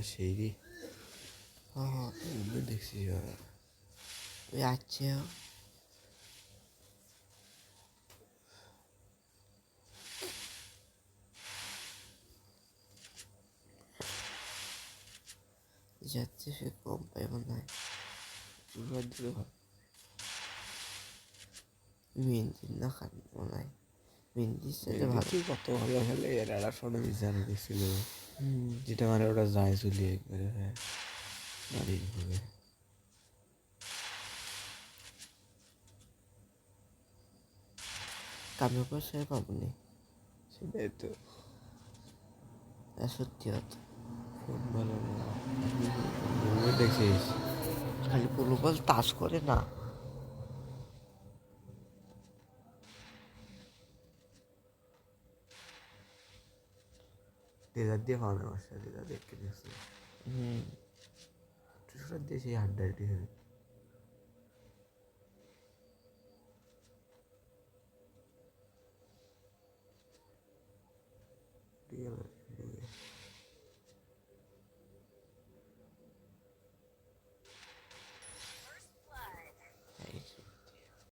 সেই রে দেখছি ওই আছে যাচ্ছে সে কম পাই মনে হয় মেহেন্দি না খান মনে হয় মেহেন্দির সাথে ভালো কত ভালো খেলে এর একটা ফটো জানো দেখছিল যেটা মানে ওটা যায় চলি একবারে হ্যাঁ দাঁড়িয়ে কামের পয়সায় পাবো নি সেটাই তো সত্যি কথা ফোন ভালো না দেখছিস খালি বল তাস করে না লেজার দিয়ে খাওয়ানো আমার সাথে লেজার দেখে দেখছি ছোটার দিয়ে সেই আড্ডাটি হবে ঠিক আছে